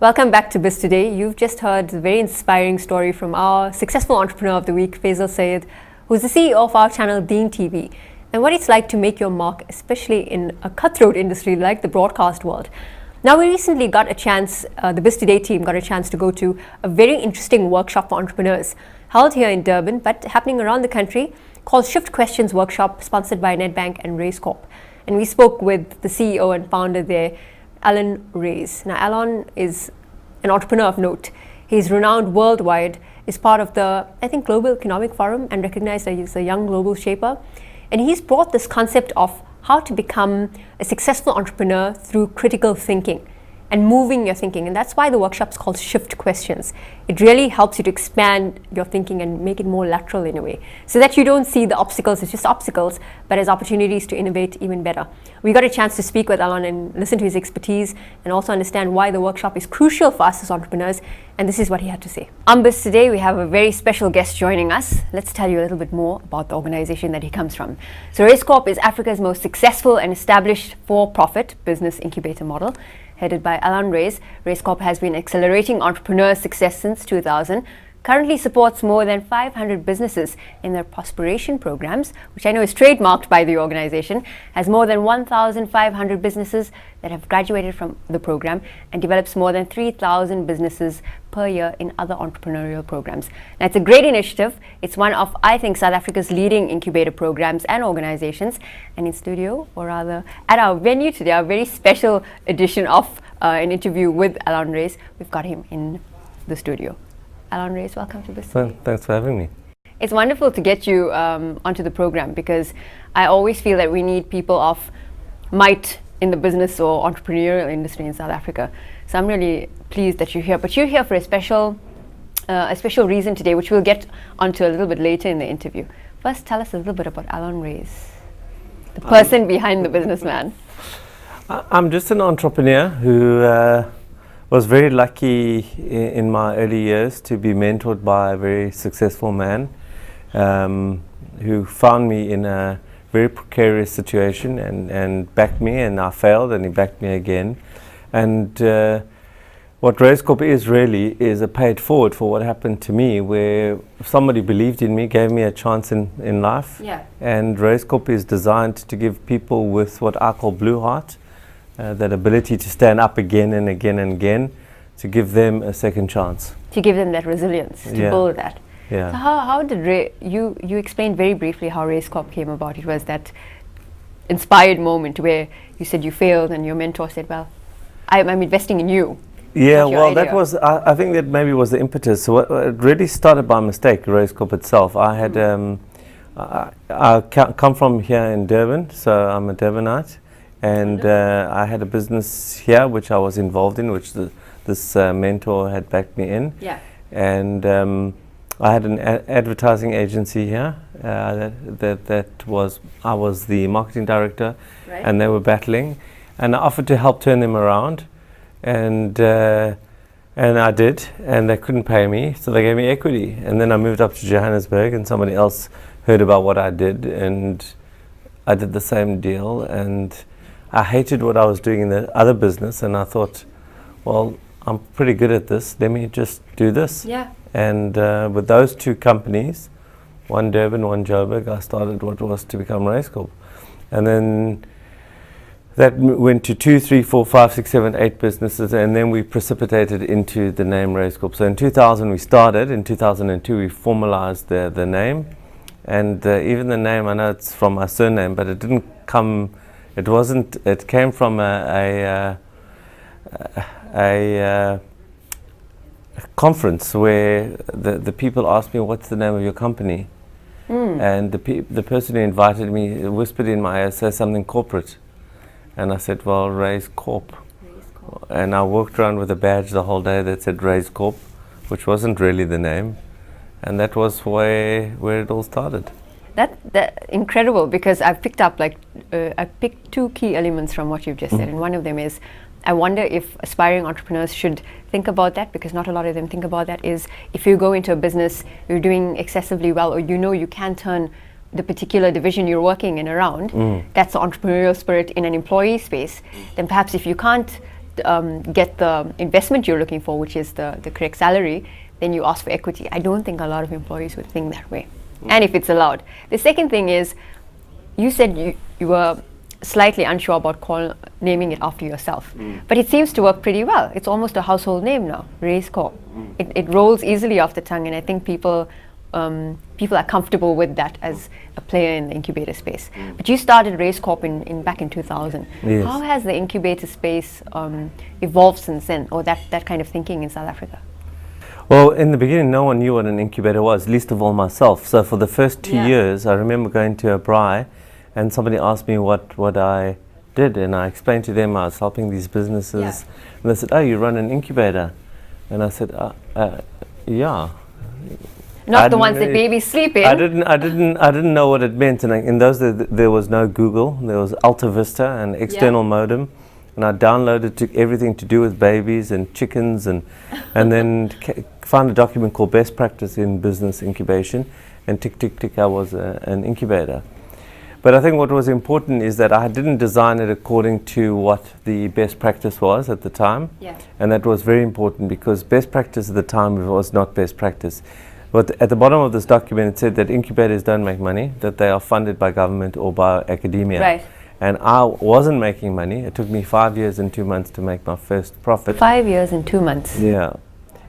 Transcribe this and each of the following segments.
Welcome back to Biz Today. You've just heard a very inspiring story from our successful entrepreneur of the week, Faisal Sayed, who's the CEO of our channel Deen TV, and what it's like to make your mark, especially in a cutthroat industry like the broadcast world. Now, we recently got a chance, the Biz Today team got a chance to go to a very interesting workshop for entrepreneurs, held here in Durban, but happening around the country, called Shift Questions Workshop, sponsored by Nedbank and Raiz Corp. And we spoke with the CEO and founder there, Allon Raiz. Now, Allon is an entrepreneur of note. He's renowned worldwide, is part of the, I think, Global Economic Forum and recognized as a young global shaper. And he's brought this concept of how to become a successful entrepreneur through critical thinking and moving your thinking. And that's why the workshop's called Shift Questions. It really helps you to expand your thinking and make it more lateral in a way, so that you don't see the obstacles as just obstacles, but as opportunities to innovate even better. We got a chance to speak with Allon and listen to his expertise and also understand why the workshop is crucial for us as entrepreneurs. And this is what he had to say. On Biz Today, we have a very special guest joining us. Let's tell you a little bit more about the organization that he comes from. So Raiz Corp is Africa's most successful and established for-profit business incubator model. Headed by Allon Raiz, Raiz Corp has been accelerating entrepreneur success since 2000, currently supports more than 500 businesses in their Prosperation programs, which I know is trademarked by the organization, has more than 1,500 businesses that have graduated from the program, and develops more than 3,000 businesses per year in other entrepreneurial programs. Now, it's a great initiative. It's one of, I think, South Africa's leading incubator programs and organizations. And in studio, or rather at our venue today, our very special edition of an interview with Allon Raiz, we've got him in the studio. Allon Raiz, welcome to Biz Today. Thanks for having me. It's wonderful to get you onto the program, because I always feel that we need people of might in the business or entrepreneurial industry in South Africa. So I'm really pleased that you're here. But you're here for a special reason today, which we'll get onto a little bit later in the interview. First, tell us a little bit about Allon Raiz, the person behind the businessman. I'm just an entrepreneur who was very lucky in my early years to be mentored by a very successful man who found me in a very precarious situation and backed me, and I failed and he backed me again. And what Raiz Corp is really is a paid forward for what happened to me, where somebody believed in me, gave me a chance in life. Yeah. And Raiz Corp is designed to give people with what I call blue heart, that ability to stand up again and again and again, to give them a second chance. To give them that resilience, to build that. Yeah. So how did you explained very briefly how Raiz Corp came about. It was that inspired moment where you said you failed and your mentor said, well, I'm investing in you. Yeah, well, that was, I think that maybe was the impetus. So it really started by mistake, Raiz Corp itself. I had, I come from here in Durban, so I'm a Durbanite. And I had a business here which I was involved in, which this mentor had backed me in. Yeah. And I had an advertising agency here I was the marketing director, right. And they were battling, and I offered to help turn them around, and I did, and they couldn't pay me, so they gave me equity. And then I moved up to Johannesburg, and somebody else heard about what I did, and I did the same deal, and I hated what I was doing in the other business, and I thought, well, I'm pretty good at this, let me just do this. Yeah. And with those two companies, one Durban, one Joburg, I started what was to become Raiz Corp. And then that went to 2, 3, 4, 5, 6, 7, 8 businesses, and then we precipitated into the name Raiz Corp. So in 2000 we started, in 2002 we formalized the name, and even the name, I know it's from my surname, but it didn't come, it came from a conference where the people asked me, what's the name of your company? And the person who invited me whispered in my ear, say something corporate. And I said, well, Raiz Corp. And I walked around with a badge the whole day that said Raiz Corp, which wasn't really the name. And that was where it all started. That incredible, because I've picked up I picked two key elements from what you've just said, and one of them is, I wonder if aspiring entrepreneurs should think about that, because not a lot of them think about that, is if you go into a business, you're doing excessively well, or you can turn the particular division you're working in around, that's the entrepreneurial spirit in an employee space, then perhaps if you can't get the investment you're looking for, which is the correct salary, then you ask for equity. I don't think a lot of employees would think that way, and if it's allowed. The second thing is, you said you were slightly unsure about naming it after yourself, but it seems to work pretty well. It's almost a household name now, Raiz Corp. It rolls easily off the tongue, and I think people are comfortable with that as a player in the incubator space. But you started Raiz Corp back in 2000. Yes. How has the incubator space evolved since then, or that kind of thinking in South Africa? Well, in the beginning, no one knew what an incubator was, least of all myself. So for the first 2 years, I remember going to a braai, and somebody asked me what I did, and I explained to them I was helping these businesses, and they said, "Oh, you run an incubator?" And I said, "Yeah." Not the ones that babies sleep in. I didn't know what it meant, and in those days there was no Google. There was Alta Vista, an external modem, and I downloaded everything to do with babies and chickens, and then found a document called Best Practice in Business Incubation, and tick tick tick, I was an incubator. But I think what was important is that I didn't design it according to what the best practice was at the time, and that was very important, because best practice at the time was not best practice. But at the bottom of this document, it said that incubators don't make money, that they are funded by government or by academia. Right. And I wasn't making money. It took me 5 years and 2 months to make my first profit. 5 years and 2 months. Yeah.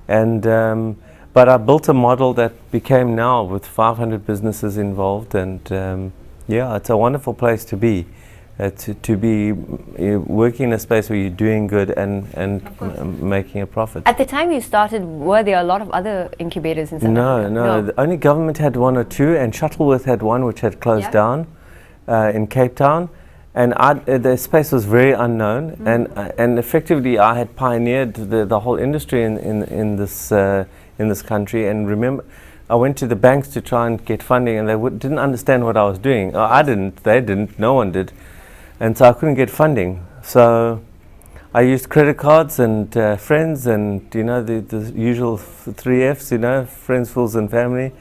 And but I built a model that became now with 500 businesses involved, and yeah, it's a wonderful place to be. To be working in a space where you're doing good and making a profit. At the time you started, were there a lot of other incubators in South Africa? No. The only government had 1 or 2, and Shuttleworth had 1 which had closed down in Cape Town. And the space was very unknown, and effectively I had pioneered the whole industry in this country. And remember, I went to the banks to try and get funding, and they didn't understand what I was doing. I didn't, they didn't, no one did. And so I couldn't get funding. So I used credit cards and friends, and the usual 3 Fs, friends, fools and family,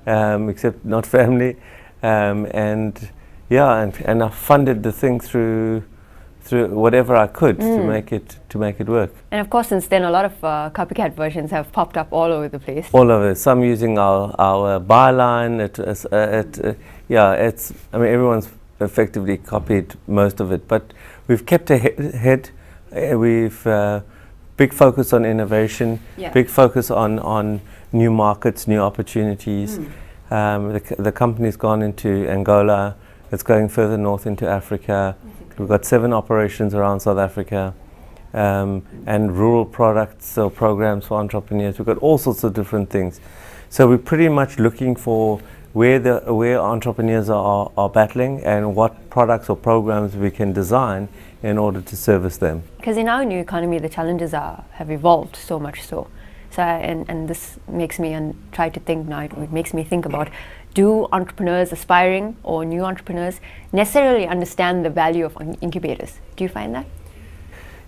except not family. And I funded the thing through whatever I could to make it work. And of course, since then, a lot of copycat versions have popped up all over the place. All over. Some using our byline. Everyone's effectively copied most of it, but we've kept ahead. We've big focus on innovation, big focus on new markets, new opportunities. The company's gone into Angola. It's going further north into Africa. We've got 7 operations around South Africa, and rural products or programs for entrepreneurs. We've got all sorts of different things. So we're pretty much looking for where entrepreneurs are battling, and what products or programs we can design in order to service them. Because in our new economy, the challenges have evolved so much so. And this makes me try to think now. It makes me think about, do entrepreneurs aspiring or new entrepreneurs necessarily understand the value of incubators? Do you find that?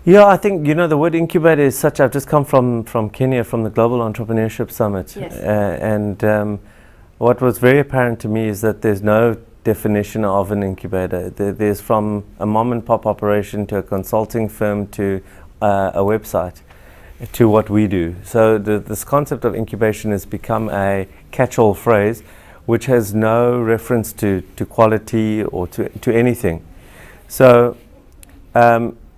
Yeah, I think the word incubator is such. I've just come from Kenya, from the Global Entrepreneurship Summit, and what was very apparent to me is that there's no definition of an incubator. There's from a mom and pop operation to a consulting firm to a website to what we do. So this concept of incubation has become a catch-all phrase which has no reference to quality or to anything. So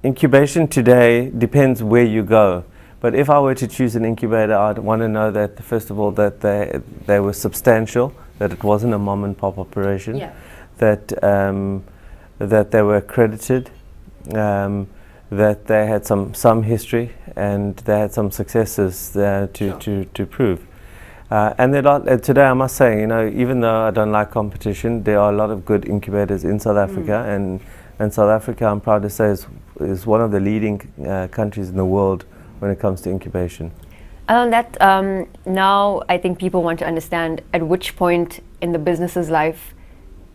incubation today depends where you go. But if I were to choose an incubator, I'd want to know that, first of all, that they were substantial, that it wasn't a mom and pop operation, that they were accredited, that they had some history, and they had some successes to prove. And today, I must say, even though I don't like competition, there are a lot of good incubators in South Africa, and South Africa, I'm proud to say, is one of the leading countries in the world when it comes to incubation. Now I think people want to understand at which point in the business's life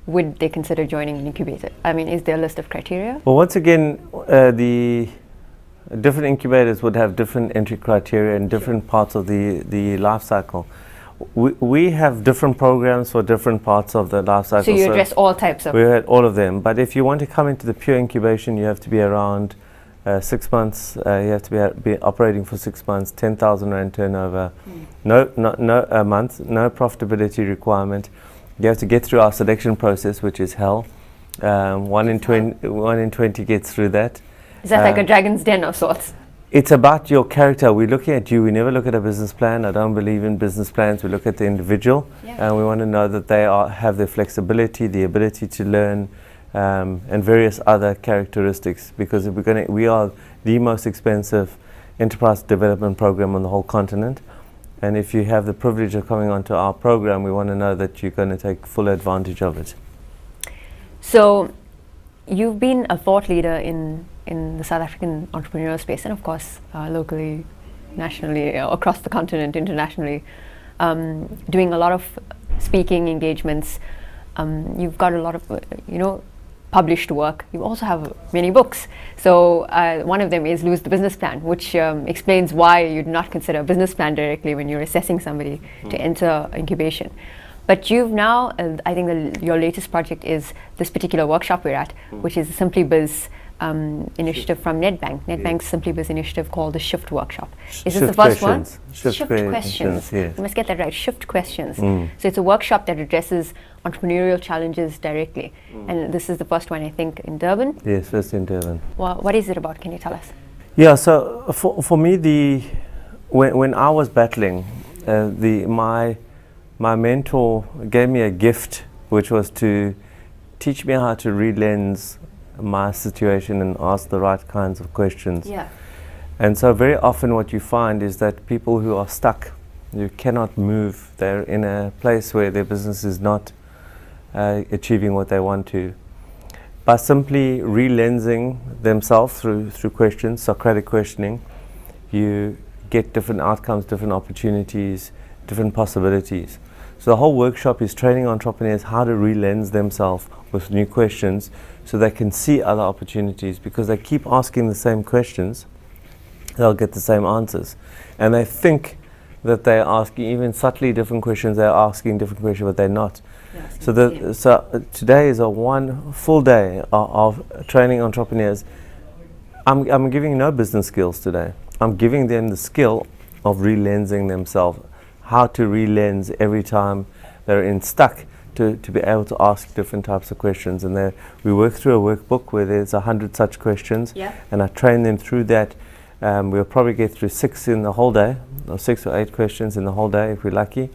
would they consider joining an incubator? I mean, is there a list of criteria? Well, once again, the different incubators would have different entry criteria in different parts of the life cycle. We have different programs for different parts of the life cycle. So you address all types of... We had all of them. But if you want to come into the pure incubation, you have to be around 6 months, you have to be operating for 6 months, 10,000 rand turnover, no a month, no profitability requirement. You have to get through our selection process, which is hell. 1 in 20 gets through that. Is that like a dragon's den of sorts? It's about your character. We're looking at you. We never look at a business plan. I don't believe in business plans. We look at the individual, and we want to know that they have the flexibility, the ability to learn, and various other characteristics. Because if we are the most expensive enterprise development program on the whole continent, and if you have the privilege of coming onto our program, we want to know that you're going to take full advantage of it. So, you've been a thought leader in the South African entrepreneurial space, and of course locally, nationally, across the continent, internationally, doing a lot of speaking engagements. You've got a lot of published work. You also have many books. So one of them is Lose the Business Plan, which explains why you do not consider a business plan directly when you're assessing somebody to enter incubation. But you've now, I think your latest project is this particular workshop we're at, which is the Simply Biz initiative from Nedbank. Nedbank's Simply Biz initiative called the Shift Workshop. Is this the first one? Shift questions. Yes. You must get that right. Shift questions. So it's a workshop that addresses entrepreneurial challenges directly. And this is the first one, I think, in Durban. Yes, first in Durban. What is it about? Can you tell us? Yeah. So for me, when I was battling, my mentor gave me a gift, which was to teach me how to re-lens my situation and ask the right kinds of questions. Yeah. And so very often what you find is that people who are stuck, you cannot move, they're in a place where their business is not achieving what they want to. By simply re-lensing themselves through questions, Socratic questioning, you get different outcomes, different opportunities, different possibilities. So the whole workshop is training entrepreneurs how to re-lens themselves with new questions so they can see other opportunities, because they keep asking the same questions, they'll get the same answers. And they think that they're asking even subtly different questions, they're asking different questions, but they're not. Yes, so today is a one full day of training entrepreneurs. I'm giving no business skills today. I'm giving them the skill of re-lensing themselves, how to re-lens every time they're stuck, to be able to ask different types of questions. And we work through a workbook where there's 100 such questions, and I train them through that. We'll probably get through 6 in the whole day, or 6 or 8 questions in the whole day if we're lucky.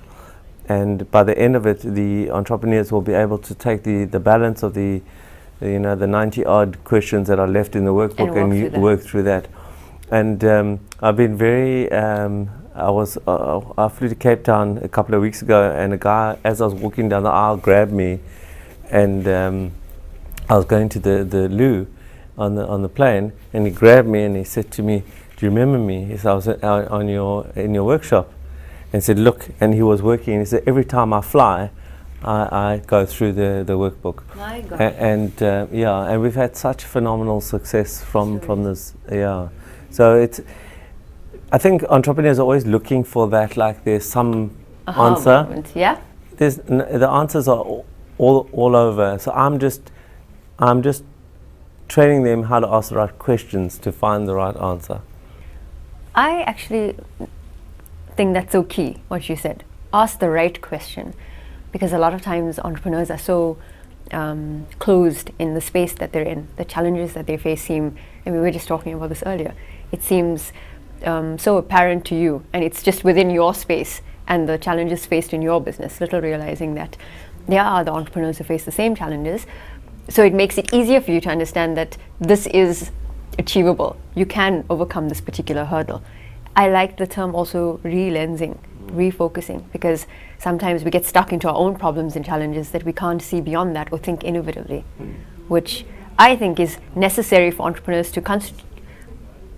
And by the end of it, the entrepreneurs will be able to take the balance of the 90 odd questions that are left in the workbook and work through that. And I've been very I flew to Cape Town a couple of weeks ago, and a guy, as I was walking down the aisle, grabbed me, and I was going to the loo on the plane, and he grabbed me and he said to me, "Do you remember me?" He said, "I was in your workshop." And he said, "Look," and he was working, and he said, "Every time I fly, I go through the workbook." My God. And we've had such phenomenal success from this. Yeah, so I think entrepreneurs are always looking for that, like there's some answer. Moment, yeah. The answers are all over. So I'm just training them how to ask the right questions to find the right answer. I actually think that's so key, what you said. Ask the right question. Because a lot of times entrepreneurs are so closed in the space that they're in. The challenges that they face seem, and we were just talking about this earlier, it seems so apparent to you, and it's just within your space and the challenges faced in your business, little realizing that there are other entrepreneurs who face the same challenges. So it makes it easier for you to understand that this is achievable. You can overcome this particular hurdle. I like the term also re-lensing, refocusing, because sometimes we get stuck into our own problems and challenges that we can't see beyond that or think innovatively, which I think is necessary for entrepreneurs to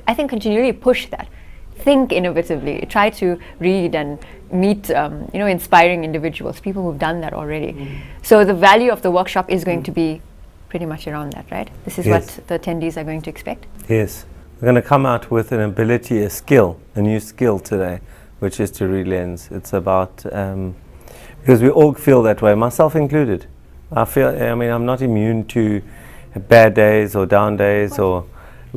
continually push that. Think innovatively, try to read and meet inspiring individuals, people who've done that already. So the value of the workshop is going to be pretty much around that, right? This is what the attendees are going to expect? Yes. We're going to come out with an ability, a new skill today, which is to re-lens. It's about, because we all feel that way, myself included. I'm not immune to bad days or down days, or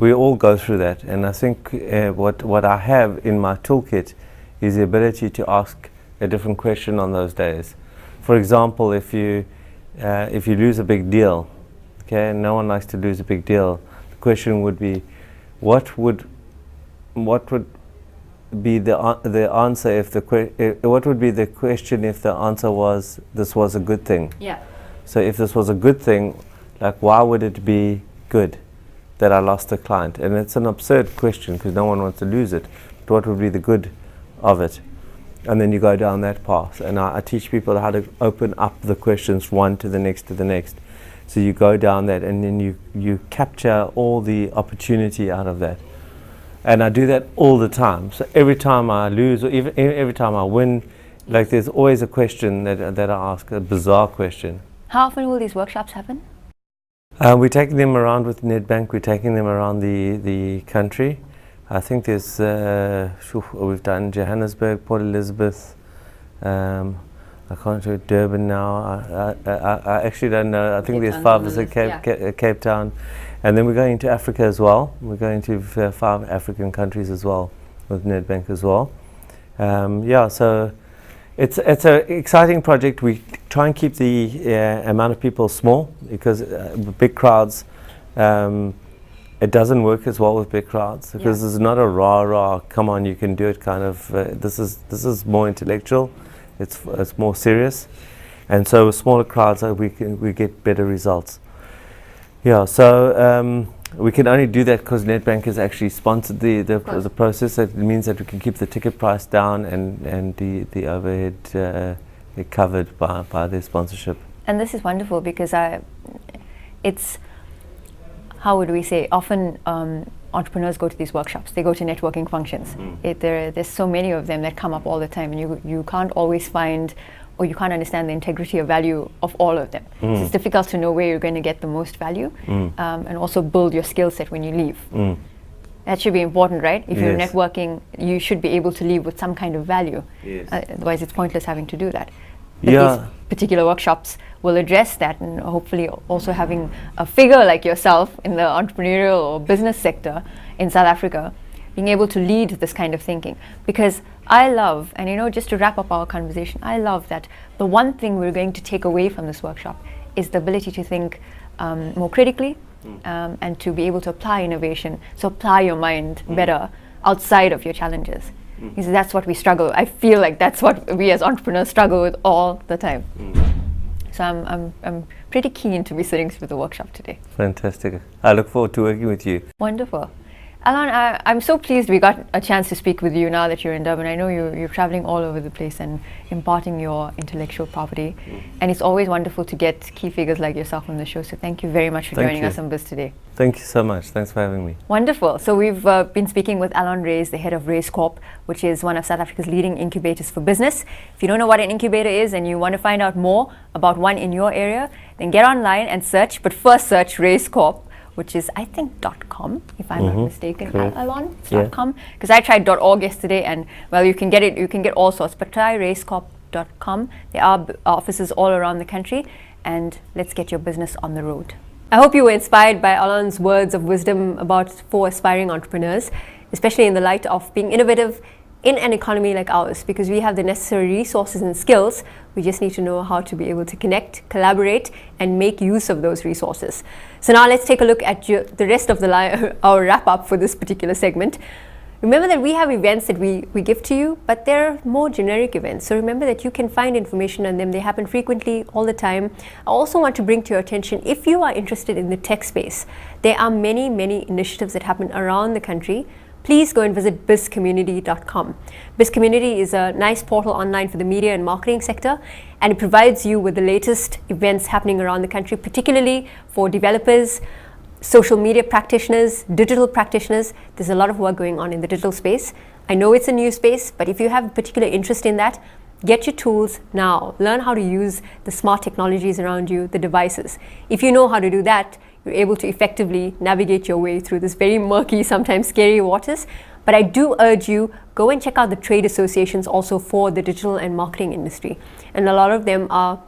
We all go through that, and I think what I have in my toolkit is the ability to ask a different question on those days. For example, if you lose a big deal, okay, no one likes to lose a big deal. The question would be, what would be the answer if what would be the question if the answer was this was a good thing? Yeah. So if this was a good thing, like why would it be good that I lost a client? And it's an absurd question because no one wants to lose it. But what would be the good of it? And then you go down that path. And I teach people how to open up the questions one to the next to the next. So you go down that, and then you capture all the opportunity out of that. And I do that all the time. So every time I lose, or even every time I win, like there's always a question that I ask, a bizarre question. How often will these workshops happen? We're taking them around with Nedbank. We're taking them around the country. I think there's we've done Johannesburg, Port Elizabeth. I can't do Durban now. I actually don't know. I think there's 5 or 6 Cape Town, and then we're going to Africa as well. We're going to 5 African countries as well with Nedbank as well. So it's an exciting project. We try and keep the amount of people small because big crowds. It doesn't work as well with big crowds because there's not a rah, come on, you can do it kind of. This is more intellectual. It's more serious, and so with smaller crowds we get better results. Yeah, so we can only do that because Nedbank has actually sponsored the process. It means that we can keep the ticket price down and the overhead covered by their sponsorship. And this is wonderful because it's, how would we say, often entrepreneurs go to these workshops, they go to networking functions. There's so many of them that come up all the time, and you can't always find, or you can't understand the integrity or value of all of them. So it's difficult to know where you're going to get the most value, and also build your skill set when you leave. That should be important, right? If you're networking, you should be able to leave with some kind of value. Otherwise it's pointless having to do that. But these particular workshops will address that, and hopefully also having a figure like yourself in the entrepreneurial or business sector in South Africa, being able to lead this kind of thinking. Because I love, and just to wrap up our conversation, I love that the one thing we're going to take away from this workshop is the ability to think more critically and to be able to apply innovation, so apply your mind better outside of your challenges. Because that's what we struggle. I feel like that's what we as entrepreneurs struggle with all the time. So I'm pretty keen to be sitting through the workshop today. Fantastic. I look forward to working with you. Wonderful. Allon, I'm so pleased we got a chance to speak with you now that you're in Durban. I know you're traveling all over the place and imparting your intellectual property. And it's always wonderful to get key figures like yourself on the show. So thank you very much for joining us on Biz Today. Thank you so much. Thanks for having me. Wonderful. So we've been speaking with Allon Raiz, the head of Raiz Corp, which is one of South Africa's leading incubators for business. If you don't know what an incubator is and you want to find out more about one in your area, then get online and search. But first search Raiz Corp, which is, I think, .com, if I'm not mistaken. Allon, .com, because I tried .org yesterday, and well, you can get all sorts, but try raizcorp.com. There are offices all around the country, and let's get your business on the road. I hope you were inspired by Allon's words of wisdom for aspiring entrepreneurs, especially in the light of being innovative in an economy like ours, because we have the necessary resources and skills. We just need to know how to be able to connect, collaborate, and make use of those resources. So now let's take a look at the rest of our wrap up for this particular segment. Remember that we have events that we give to you, but they're more generic events. So remember that you can find information on them. They happen frequently, all the time. I also want to bring to your attention, if you are interested in the tech space, there are many, many initiatives that happen around the country. Please go and visit bizcommunity.com. BizCommunity is a nice portal online for the media and marketing sector, and it provides you with the latest events happening around the country, particularly for developers, social media practitioners, digital practitioners. There's a lot of work going on in the digital space. I know it's a new space, but if you have a particular interest in that, get your tools now. Learn how to use the smart technologies around you, the devices. If you know how to do that, you're able to effectively navigate your way through this very murky, sometimes scary waters. But I do urge you, go and check out the trade associations also for the digital and marketing industry. And a lot of them are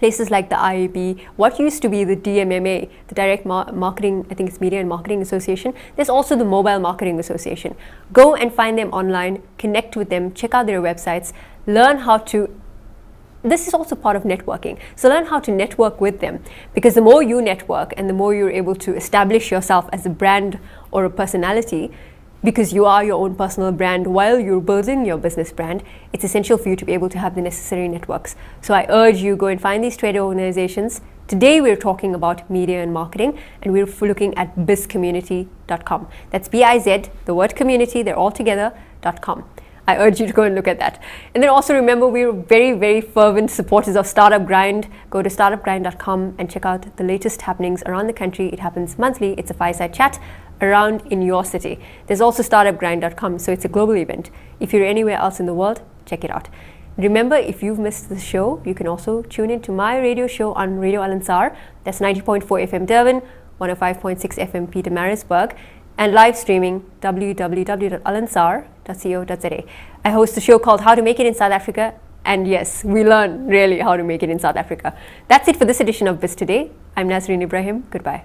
places like the IAB, what used to be the DMMA, the Direct Marketing, I think it's Media and Marketing Association. There's also the Mobile Marketing Association. Go and find them online, connect with them, check out their websites, learn how to. This is also part of networking. So learn how to network with them, because the more you network and the more you're able to establish yourself as a brand or a personality, because you are your own personal brand while you're building your business brand, it's essential for you to be able to have the necessary networks. So I urge you, go and find these trade organizations. Today we're talking about media and marketing, and we're looking at bizcommunity.com. That's B-I-Z, the word community, they're all together.com. I urge you to go and look at that. And then also remember, we're very, very fervent supporters of Startup Grind. Go to startupgrind.com and check out the latest happenings around the country. It happens monthly. It's a fireside chat around in your city. There's also startupgrind.com, so it's a global event. If you're anywhere else in the world, check it out. Remember, if you've missed the show, you can also tune in to my radio show on Radio Allon Raiz. That's 90.4 FM Durban, 105.6 FM Peter Marisburg, and live streaming www.allonsar.co.za. I host a show called How to Make It in South Africa, and yes, we learn really how to make it in South Africa. That's it for this edition of Biz Today. I'm Nazareen Ebrahim. Goodbye.